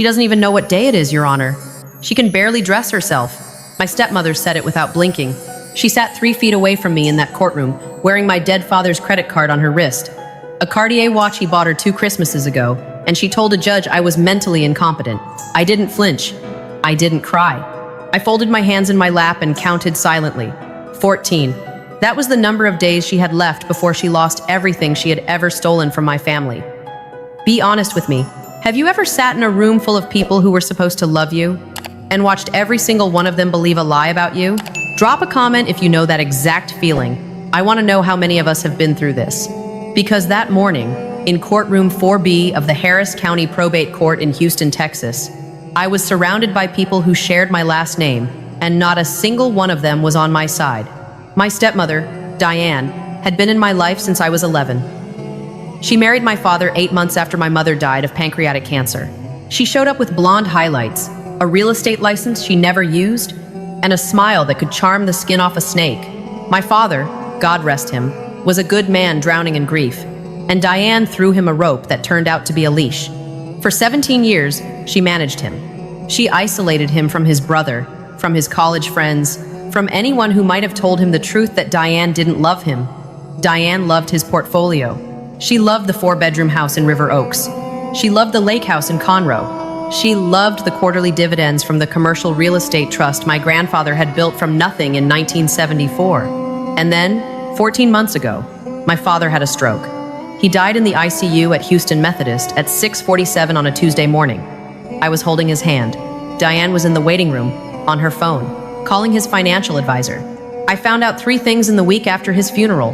She doesn't even know what day it is, Your Honor. She can barely dress herself. My stepmother said it without blinking. She sat 3 feet away from me in that courtroom, wearing my dead father's credit card on her wrist. A Cartier watch he bought her 2 Christmases ago, and she told a judge I was mentally incompetent. I didn't flinch. I didn't cry. I folded my hands in my lap and counted silently. 14. That was the number of days she had left before she lost everything she had ever stolen from my family. Be honest with me. Have you ever sat in a room full of people who were supposed to love you and watched every single one of them believe a lie about you? Drop a comment if you know that exact feeling. I want to know how many of us have been through this. Because that morning, in courtroom 4B of the Harris County Probate Court in Houston, Texas, I was surrounded by people who shared my last name, and not a single one of them was on my side. My stepmother, Diane, had been in my life since I was 11. She married my father 8 months after my mother died of pancreatic cancer. She showed up with blonde highlights, a real estate license she never used, and a smile that could charm the skin off a snake. My father, God rest him, was a good man drowning in grief, and Diane threw him a rope that turned out to be a leash. For 17 years, she managed him. She isolated him from his brother, from his college friends, from anyone who might have told him the truth that Diane didn't love him. Diane loved his portfolio. She loved the 4-bedroom house in River Oaks. She loved the lake house in Conroe. She loved the quarterly dividends from the commercial real estate trust my grandfather had built from nothing in 1974. And then, 14 months ago, my father had a stroke. He died in the ICU at Houston Methodist at 6:47 on a Tuesday morning. I was holding his hand. Diane was in the waiting room, on her phone, calling his financial advisor. I found out 3 things in the week after his funeral.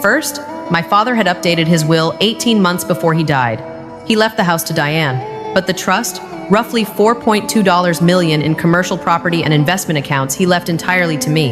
First, my father had updated his will 18 months before he died. He left the house to Diane, but the trust, roughly $4.2 million in commercial property and investment accounts, he left entirely to me.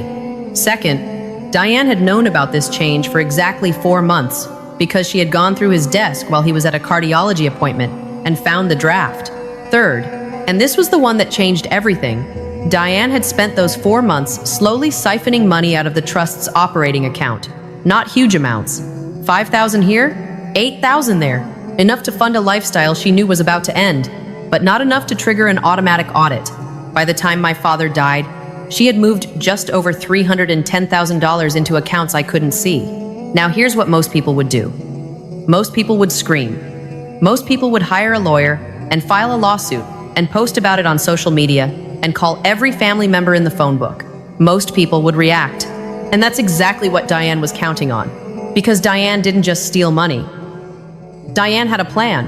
Second, Diane had known about this change for exactly 4 months because she had gone through his desk while he was at a cardiology appointment and found the draft. Third, and this was the one that changed everything, Diane had spent those 4 months slowly siphoning money out of the trust's operating account. Not huge amounts. 5,000 here, 8,000 there. Enough to fund a lifestyle she knew was about to end, but not enough to trigger an automatic audit. By the time my father died, she had moved just over $310,000 into accounts I couldn't see. Now here's what most people would do. Most people would scream. Most people would hire a lawyer and file a lawsuit and post about it on social media and call every family member in the phone book. Most people would react. And that's exactly what Diane was counting on. Because Diane didn't just steal money. Diane had a plan.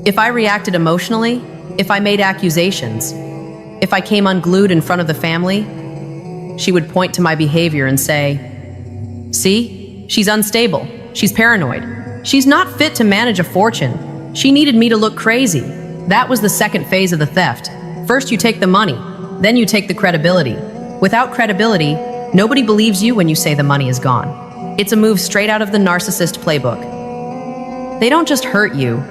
If I reacted emotionally, if I made accusations, if I came unglued in front of the family, she would point to my behavior and say, "See, she's unstable, she's paranoid, she's not fit to manage a fortune. She needed me to look crazy." That was the second phase of the theft. First you take the money, then you take the credibility. Without credibility, nobody believes you when you say the money is gone. It's a move straight out of the narcissist playbook. They don't just hurt you.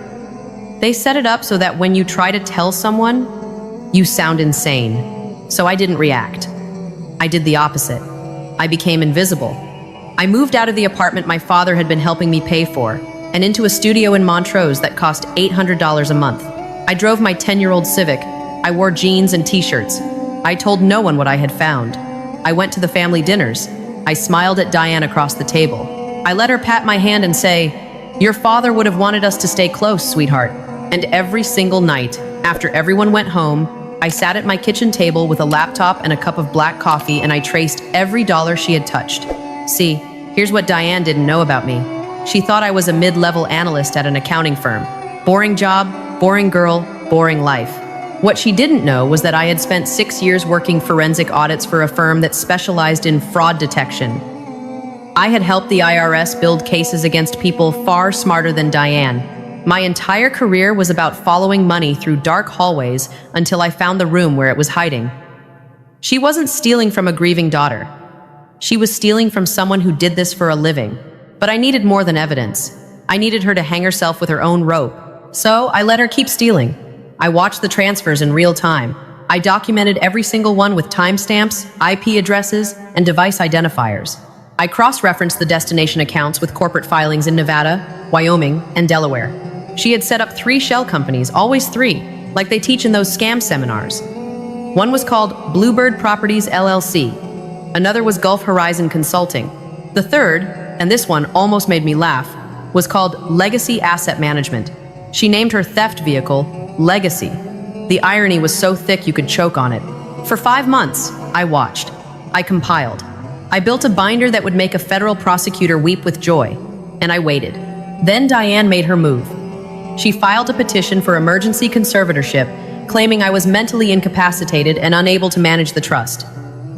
They set it up so that when you try to tell someone, you sound insane. So I didn't react. I did the opposite. I became invisible. I moved out of the apartment my father had been helping me pay for and into a studio in Montrose that cost $800 a month. I drove my 10-year-old Civic. I wore jeans and t-shirts. I told no one what I had found. I went to the family dinners. I smiled at Diane across the table. I let her pat my hand and say, "Your father would have wanted us to stay close, sweetheart." And every single night, after everyone went home, I sat at my kitchen table with a laptop and a cup of black coffee, and I traced every dollar she had touched. See, here's what Diane didn't know about me. She thought I was a mid-level analyst at an accounting firm. Boring job, boring girl, boring life. What she didn't know was that I had spent 6 years working forensic audits for a firm that specialized in fraud detection. I had helped the IRS build cases against people far smarter than Diane. My entire career was about following money through dark hallways until I found the room where it was hiding. She wasn't stealing from a grieving daughter. She was stealing from someone who did this for a living. But I needed more than evidence. I needed her to hang herself with her own rope. So I let her keep stealing. I watched the transfers in real time. I documented every single one with timestamps, IP addresses, and device identifiers. I cross-referenced the destination accounts with corporate filings in Nevada, Wyoming, and Delaware. She had set up 3 shell companies, always 3, like they teach in those scam seminars. One was called Bluebird Properties LLC. Another was Gulf Horizon Consulting. The third, and this one almost made me laugh, was called Legacy Asset Management. She named her theft vehicle Legacy. The irony was so thick you could choke on it. For 5 months, I watched. I compiled. I built a binder that would make a federal prosecutor weep with joy, and I waited. Then Diane made her move. She filed a petition for emergency conservatorship, claiming I was mentally incapacitated and unable to manage the trust.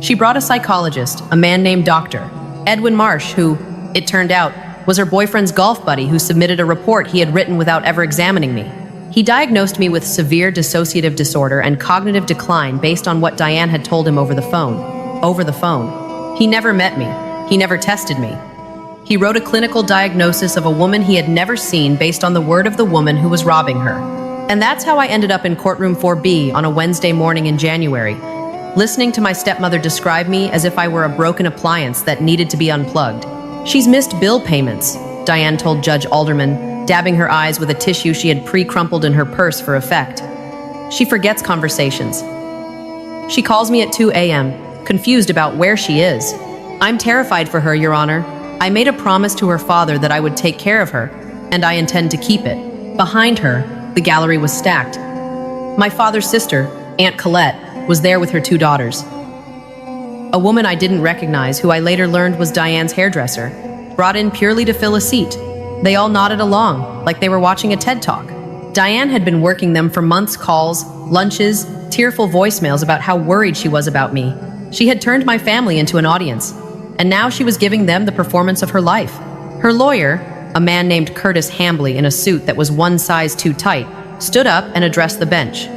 She brought a psychologist, a man named Dr. Edwin Marsh, who, it turned out, was her boyfriend's golf buddy who submitted a report he had written without ever examining me. He diagnosed me with severe dissociative disorder and cognitive decline based on what Diane had told him over the phone. Over the phone. He never met me. He never tested me. He wrote a clinical diagnosis of a woman he had never seen based on the word of the woman who was robbing her. And that's how I ended up in courtroom 4B on a Wednesday morning in January, listening to my stepmother describe me as if I were a broken appliance that needed to be unplugged. "She's missed bill payments," Diane told Judge Alderman, dabbing her eyes with a tissue she had pre-crumpled in her purse for effect. "She forgets conversations. She calls me at 2 a.m., confused about where she is. I'm terrified for her, Your Honor. I made a promise to her father that I would take care of her, and I intend to keep it." Behind her, the gallery was stacked. My father's sister, Aunt Colette, was there with her 2 daughters. A woman I didn't recognize, who I later learned was Diane's hairdresser, brought in purely to fill a seat. They all nodded along, like they were watching a TED Talk. Diane had been working them for months, calls, lunches, tearful voicemails about how worried she was about me. She had turned my family into an audience, and now she was giving them the performance of her life. Her lawyer, a man named Curtis Hambley in a suit that was one size too tight, stood up and addressed the bench.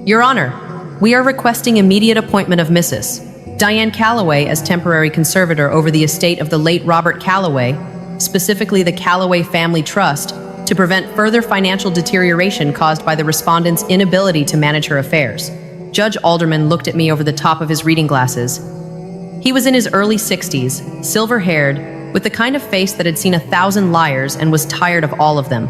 "Your Honor, we are requesting immediate appointment of Mrs. Diane Calloway as temporary conservator over the estate of the late Robert Calloway, specifically the Calloway Family Trust, to prevent further financial deterioration caused by the respondent's inability to manage her affairs." Judge Alderman looked at me over the top of his reading glasses. He was in his early 60s, silver-haired, with the kind of face that had seen 1,000 liars and was tired of all of them.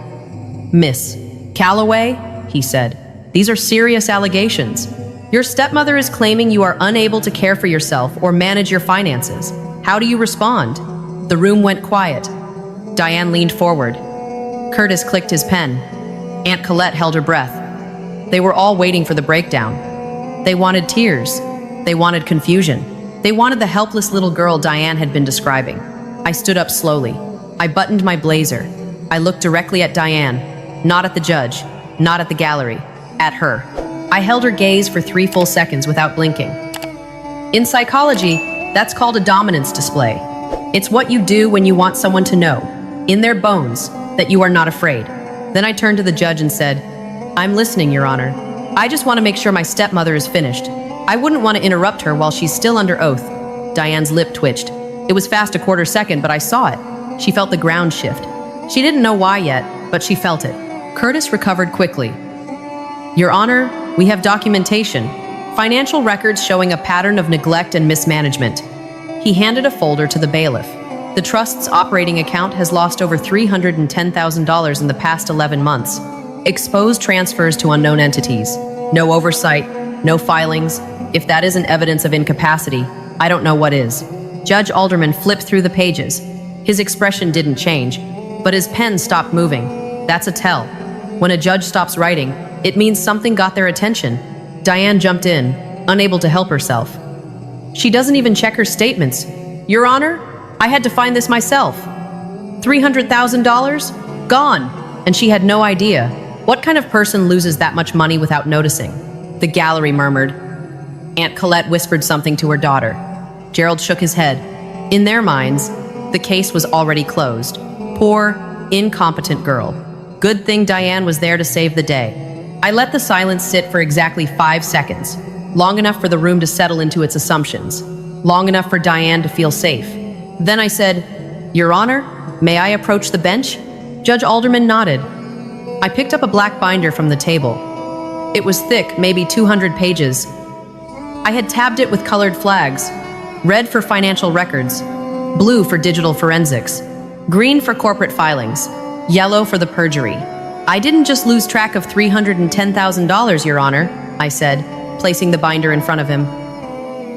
"Miss Calloway," he said, "these are serious allegations. Your stepmother is claiming you are unable to care for yourself or manage your finances. How do you respond?" The room went quiet. Diane leaned forward. Curtis clicked his pen. Aunt Colette held her breath. They were all waiting for the breakdown. They wanted tears. They wanted confusion. They wanted the helpless little girl Diane had been describing. I stood up slowly. I buttoned my blazer. I looked directly at Diane, not at the judge, not at the gallery, at her. I held her gaze for 3 full seconds without blinking. In psychology, that's called a dominance display. It's what you do when you want someone to know, in their bones, that you are not afraid. Then I turned to the judge and said, "I'm listening, Your Honor. I just want to make sure my stepmother is finished. I wouldn't want to interrupt her while she's still under oath." Diane's lip twitched. It was fast a quarter second, but I saw it. She felt the ground shift. She didn't know why yet, but she felt it. Curtis recovered quickly. "Your Honor, we have documentation. Financial records showing a pattern of neglect and mismanagement." He handed a folder to the bailiff. "The trust's operating account has lost over $310,000 in the past 11 months. Exposed transfers to unknown entities. No oversight, no filings. If that isn't evidence of incapacity, I don't know what is." Judge Alderman flipped through the pages. His expression didn't change, but his pen stopped moving. That's a tell. When a judge stops writing, it means something got their attention. Diane jumped in, unable to help herself. "She doesn't even check her statements. Your Honor, I had to find this myself. $300,000? Gone. And she had no idea. What kind of person loses that much money without noticing?" The gallery murmured. Aunt Colette whispered something to her daughter. Gerald shook his head. In their minds, the case was already closed. Poor, incompetent girl. Good thing Diane was there to save the day. I let the silence sit for exactly 5 seconds, long enough for the room to settle into its assumptions, long enough for Diane to feel safe. Then I said, "Your Honor, may I approach the bench?" Judge Alderman nodded. I picked up a black binder from the table. It was thick, maybe 200 pages. I had tabbed it with colored flags. Red for financial records, blue for digital forensics, green for corporate filings, yellow for the perjury. I didn't just lose track of $310,000, Your Honor, I said, placing the binder in front of him.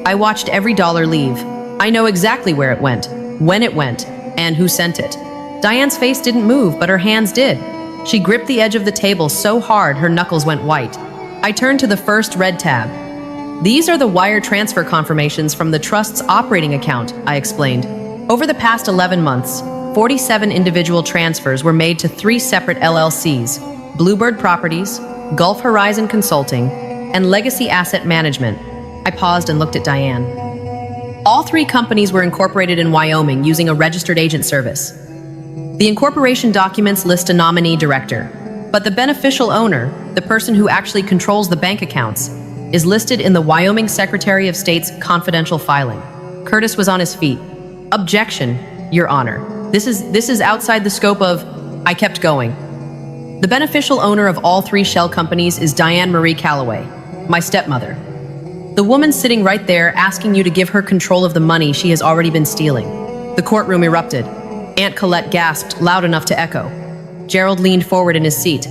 I watched every dollar leave. I know exactly where it went, when it went, and who sent it. Diane's face didn't move, but her hands did. She gripped the edge of the table so hard her knuckles went white. I turned to the first red tab. These are the wire transfer confirmations from the trust's operating account, I explained. Over the past 11 months, 47 individual transfers were made to 3 separate LLCs: Bluebird Properties, Gulf Horizon Consulting, and Legacy Asset Management. I paused and looked at Diane. All 3 companies were incorporated in Wyoming using a registered agent service. The incorporation documents list a nominee director, but the beneficial owner, the person who actually controls the bank accounts, is listed in the Wyoming Secretary of State's confidential filing. Curtis was on his feet. Objection, Your Honor. This is outside the scope of... I kept going. The beneficial owner of all 3 shell companies is Diane Marie Calloway, my stepmother. The woman sitting right there asking you to give her control of the money she has already been stealing. The courtroom erupted. Aunt Colette gasped loud enough to echo. Gerald leaned forward in his seat.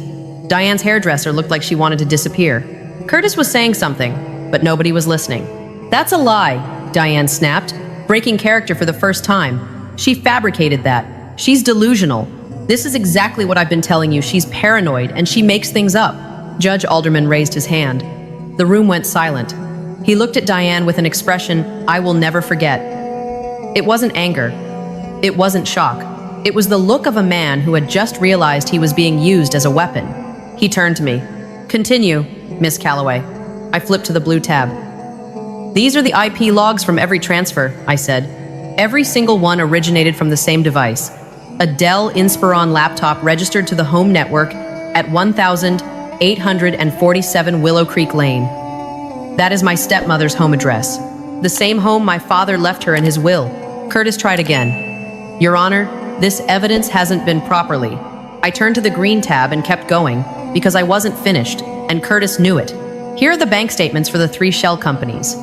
Diane's hairdresser looked like she wanted to disappear. Curtis was saying something, but nobody was listening. That's a lie, Diane snapped, breaking character for the first time. She fabricated that. She's delusional. This is exactly what I've been telling you. She's paranoid, and she makes things up. Judge Alderman raised his hand. The room went silent. He looked at Diane with an expression I will never forget. It wasn't anger. It wasn't shock. It was the look of a man who had just realized he was being used as a weapon. He turned to me. Continue, Miss Calloway. I flipped to the blue tab. These are the IP logs from every transfer, I said. Every single one originated from the same device. A Dell Inspiron laptop registered to the home network at 1847 Willow Creek Lane. That is my stepmother's home address. The same home my father left her in his will. Curtis tried again. Your Honor, this evidence hasn't been properly. I turned to the green tab and kept going because I wasn't finished, and Curtis knew it. Here are the bank statements for the 3 shell companies.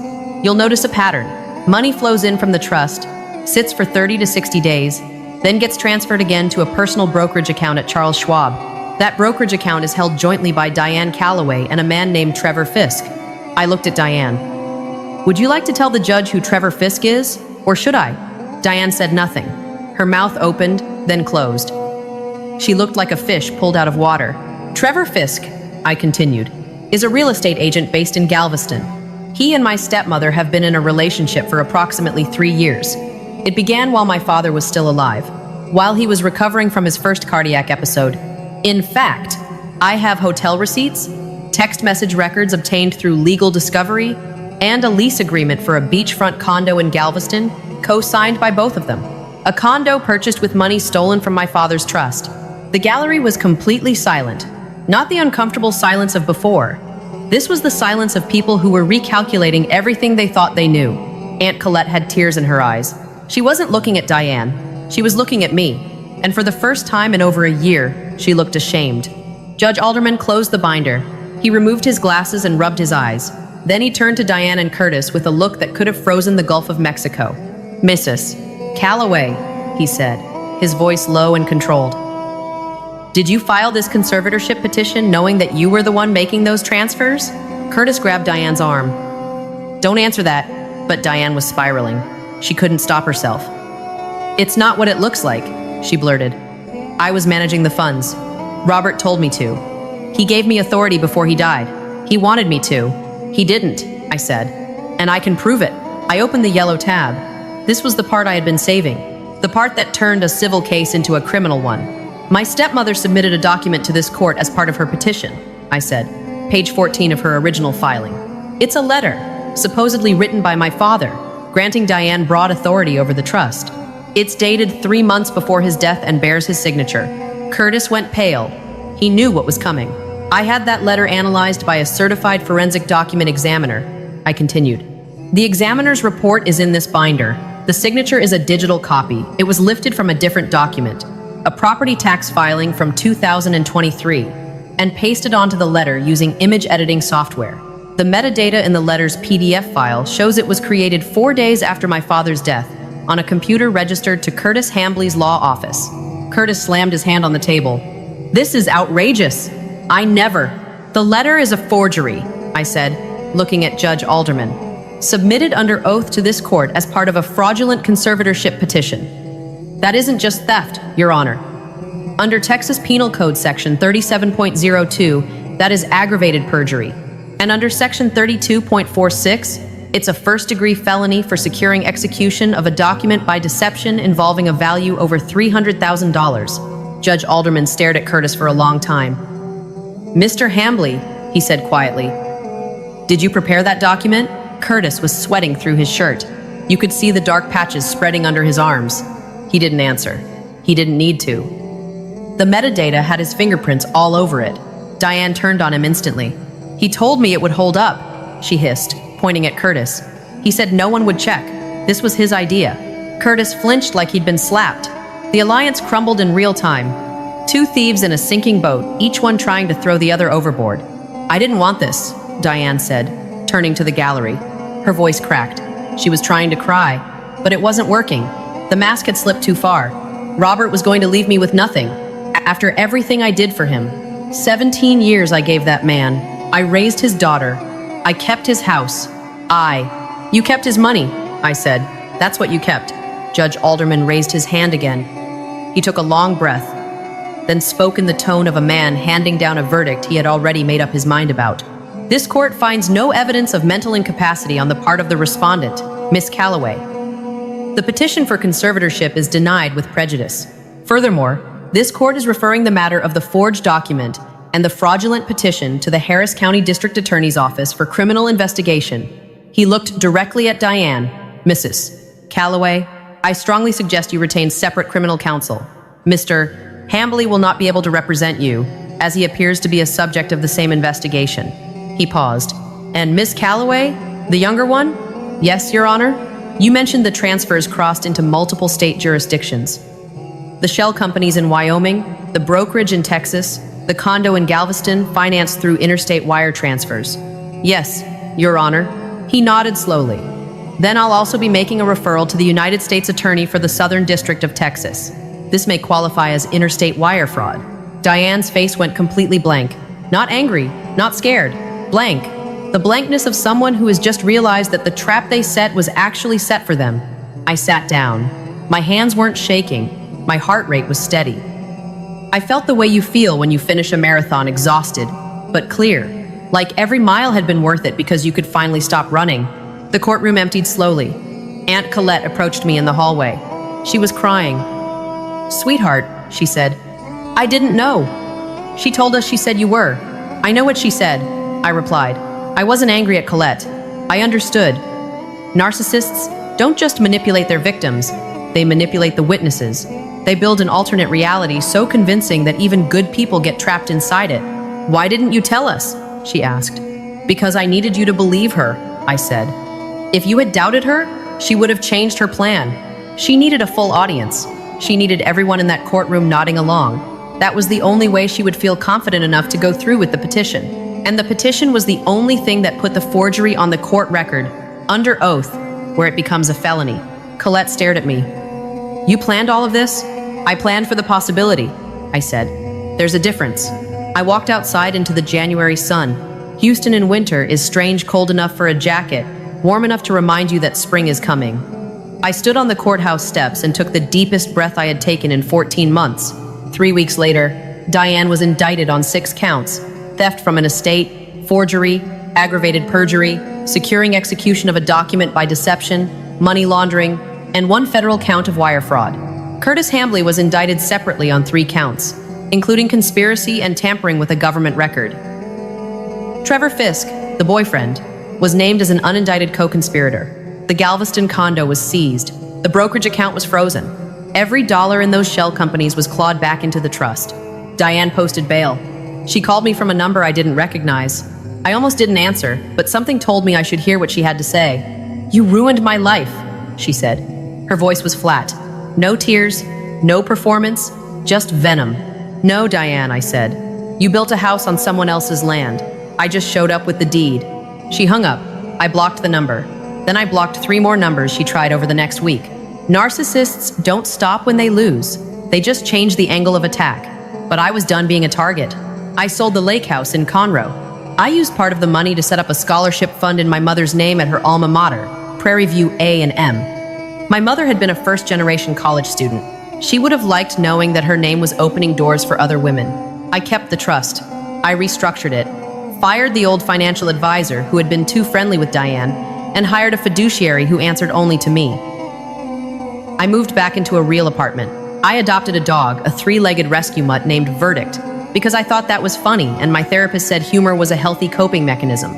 You'll notice a pattern. Money flows in from the trust, sits for 30 to 60 days, then gets transferred again to a personal brokerage account at Charles Schwab. That brokerage account is held jointly by Diane Calloway and a man named Trevor Fisk. I looked at Diane. Would you like to tell the judge who Trevor Fisk is, or should I? Diane said nothing. Her mouth opened, then closed. She looked like a fish pulled out of water. Trevor Fisk, I continued, is a real estate agent based in Galveston. He and my stepmother have been in a relationship for approximately 3 years. It began while my father was still alive, while he was recovering from his first cardiac episode. In fact, I have hotel receipts, text message records obtained through legal discovery, and a lease agreement for a beachfront condo in Galveston, co-signed by both of them. A condo purchased with money stolen from my father's trust. The gallery was completely silent, not the uncomfortable silence of before. This was the silence of people who were recalculating everything they thought they knew. Aunt Colette had tears in her eyes. She wasn't looking at Diane. She was looking at me. And for the first time in over a year, she looked ashamed. Judge Alderman closed the binder. He removed his glasses and rubbed his eyes. Then he turned to Diane and Curtis with a look that could have frozen the Gulf of Mexico. Mrs. Calloway, he said, his voice low and controlled. Did you file this conservatorship petition knowing that you were the one making those transfers? Curtis grabbed Diane's arm. Don't answer that, but Diane was spiraling. She couldn't stop herself. It's not what it looks like, she blurted. I was managing the funds. Robert told me to. He gave me authority before he died. He wanted me to. He didn't, I said. And I can prove it. I opened the yellow tab. This was the part I had been saving. The part that turned a civil case into a criminal one. My stepmother submitted a document to this court as part of her petition, I said. Page 14 of her original filing. It's a letter, supposedly written by my father, granting Diane broad authority over the trust. It's dated 3 months before his death and bears his signature. Curtis went pale. He knew what was coming. I had that letter analyzed by a certified forensic document examiner, I continued. The examiner's report is in this binder. The signature is a digital copy. It was lifted from a different document, a property tax filing from 2023, and pasted onto the letter using image editing software. The metadata in the letter's PDF file shows it was created 4 days after my father's death on a computer registered to Curtis Hambley's law office. Curtis slammed his hand on the table. This is outrageous. I never. The letter is a forgery, I said, looking at Judge Alderman. Submitted under oath to this court as part of a fraudulent conservatorship petition. That isn't just theft, Your Honor. Under Texas Penal Code Section 37.02, that is aggravated perjury. And under Section 32.46, it's a first-degree felony for securing execution of a document by deception involving a value over $300,000. Judge Alderman stared at Curtis for a long time. Mr. Hambly, he said quietly, did you prepare that document? Curtis was sweating through his shirt. You could see the dark patches spreading under his arms. He didn't answer. He didn't need to. The metadata had his fingerprints all over it. Diane turned on him instantly. He told me it would hold up, she hissed, pointing at Curtis. He said no one would check. This was his idea. Curtis flinched like he'd been slapped. The alliance crumbled in real time. Two thieves in a sinking boat, each one trying to throw the other overboard. I didn't want this, Diane said, turning to the gallery. Her voice cracked. She was trying to cry, but it wasn't working. The mask had slipped too far. Robert was going to leave me with nothing. After everything I did for him, 17 years I gave that man. I raised his daughter. I kept his house. You kept his money, I said. That's what you kept. Judge Alderman raised his hand again. He took a long breath, then spoke in the tone of a man handing down a verdict he had already made up his mind about. This court finds no evidence of mental incapacity on the part of the respondent, Miss Calloway. The petition for conservatorship is denied with prejudice. Furthermore, this court is referring the matter of the forged document and the fraudulent petition to the Harris County District Attorney's Office for criminal investigation. He looked directly at Diane. Mrs. Calloway, I strongly suggest you retain separate criminal counsel. Mr. Hambly will not be able to represent you, as he appears to be a subject of the same investigation. He paused. And Miss Calloway, the younger one? Yes, Your Honor. You mentioned the transfers crossed into multiple state jurisdictions. The shell companies in Wyoming, the brokerage in Texas, the condo in Galveston financed through interstate wire transfers. Yes, Your Honor. He nodded slowly. Then I'll also be making a referral to the United States Attorney for the Southern District of Texas. This may qualify as interstate wire fraud. Diane's face went completely blank. Not angry, not scared, blank. The blankness of someone who has just realized that the trap they set was actually set for them. I sat down. My hands weren't shaking. My heart rate was steady. I felt the way you feel when you finish a marathon exhausted, but clear. Like every mile had been worth it because you could finally stop running. The courtroom emptied slowly. Aunt Colette approached me in the hallway. She was crying. Sweetheart, she said. I didn't know. She told us she said you were. I know what she said, I replied. I wasn't angry at Colette. I understood. Narcissists don't just manipulate their victims, they manipulate the witnesses. They build an alternate reality so convincing that even good people get trapped inside it. Why didn't you tell us? She asked. Because I needed you to believe her, I said. If you had doubted her, she would have changed her plan. She needed a full audience. She needed everyone in that courtroom nodding along. That was the only way she would feel confident enough to go through with the petition. And the petition was the only thing that put the forgery on the court record, under oath, where it becomes a felony. Colette stared at me. You planned all of this? I planned for the possibility, I said. There's a difference. I walked outside into the January sun. Houston in winter is strange cold enough for a jacket, warm enough to remind you that spring is coming. I stood on the courthouse steps and took the deepest breath I had taken in 14 months. 3 weeks later, Diane was indicted on 6 counts: theft from an estate, forgery, aggravated perjury, securing execution of a document by deception, money laundering, and 1 federal count of wire fraud. Curtis Hambly was indicted separately on 3 counts, including conspiracy and tampering with a government record. Trevor Fisk, the boyfriend, was named as an unindicted co-conspirator. The Galveston condo was seized. The brokerage account was frozen. Every dollar in those shell companies was clawed back into the trust. Diane posted bail. She called me from a number I didn't recognize. I almost didn't answer, but something told me I should hear what she had to say. You ruined my life, she said. Her voice was flat. No tears, no performance, just venom. No, Diane, I said. You built a house on someone else's land. I just showed up with the deed. She hung up. I blocked the number. Then I blocked 3 more numbers she tried over the next week. Narcissists don't stop when they lose. They just change the angle of attack. But I was done being a target. I sold the lake house in Conroe. I used part of the money to set up a scholarship fund in my mother's name at her alma mater, Prairie View A&M. My mother had been a first-generation college student. She would have liked knowing that her name was opening doors for other women. I kept the trust. I restructured it, fired the old financial advisor who had been too friendly with Diane, and hired a fiduciary who answered only to me. I moved back into a real apartment. I adopted a dog, a three-legged rescue mutt named Verdict, because I thought that was funny, and my therapist said humor was a healthy coping mechanism.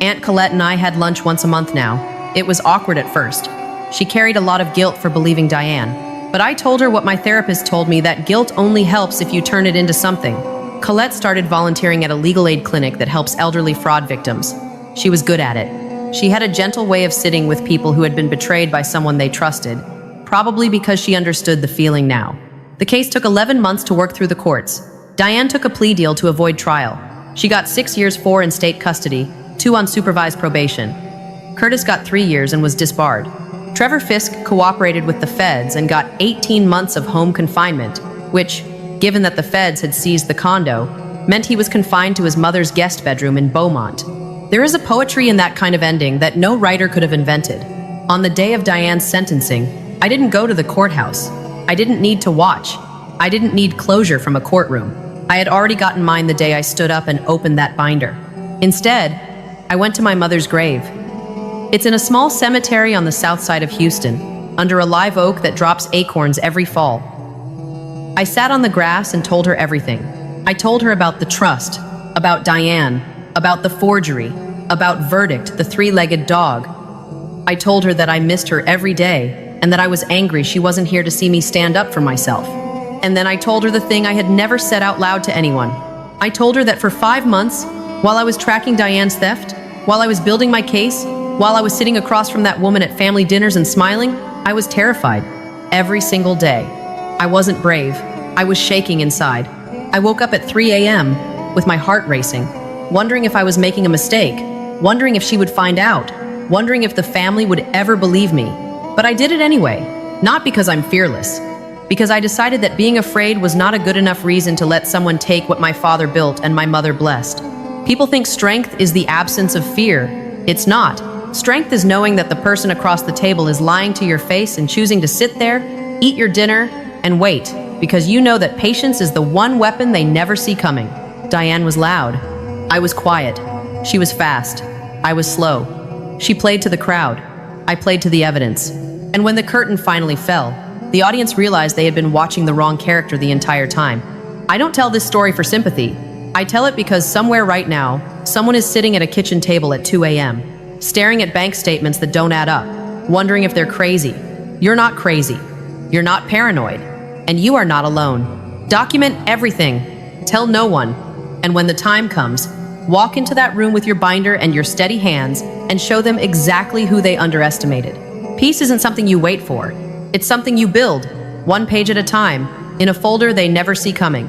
Aunt Colette and I had lunch once a month now. It was awkward at first. She carried a lot of guilt for believing Diane, but I told her what my therapist told me, that guilt only helps if you turn it into something. Colette started volunteering at a legal aid clinic that helps elderly fraud victims. She was good at it. She had a gentle way of sitting with people who had been betrayed by someone they trusted, probably because she understood the feeling now. The case took 11 months to work through the courts. Diane took a plea deal to avoid trial. She got 6 years, 4 in state custody, 2 on supervised probation. Curtis got 3 years and was disbarred. Trevor Fisk cooperated with the feds and got 18 months of home confinement, which, given that the feds had seized the condo, meant he was confined to his mother's guest bedroom in Beaumont. There is a poetry in that kind of ending that no writer could have invented. On the day of Diane's sentencing, I didn't go to the courthouse. I didn't need to watch. I didn't need closure from a courtroom. I had already gotten mine the day I stood up and opened that binder. Instead, I went to my mother's grave. It's in a small cemetery on the south side of Houston, under a live oak that drops acorns every fall. I sat on the grass and told her everything. I told her about the trust, about Diane, about the forgery, about Verdict, the three-legged dog. I told her that I missed her every day and that I was angry she wasn't here to see me stand up for myself. And then I told her the thing I had never said out loud to anyone. I told her that for 5 months, while I was tracking Diane's theft, while I was building my case, while I was sitting across from that woman at family dinners and smiling, I was terrified. Every single day. I wasn't brave. I was shaking inside. I woke up at 3 a.m. with my heart racing, wondering if I was making a mistake, wondering if she would find out, wondering if the family would ever believe me. But I did it anyway, not because I'm fearless, because I decided that being afraid was not a good enough reason to let someone take what my father built and my mother blessed. People think strength is the absence of fear. It's not. Strength is knowing that the person across the table is lying to your face and choosing to sit there, eat your dinner, and wait, because you know that patience is the one weapon they never see coming. Diane was loud. I was quiet. She was fast. I was slow. She played to the crowd. I played to the evidence. And when the curtain finally fell, the audience realized they had been watching the wrong character the entire time. I don't tell this story for sympathy. I tell it because somewhere right now, someone is sitting at a kitchen table at 2 a.m., staring at bank statements that don't add up, wondering if they're crazy. You're not crazy. You're not paranoid. And you are not alone. Document everything. Tell no one. And when the time comes, walk into that room with your binder and your steady hands and show them exactly who they underestimated. Peace isn't something you wait for. It's something you build, one page at a time, in a folder they never see coming.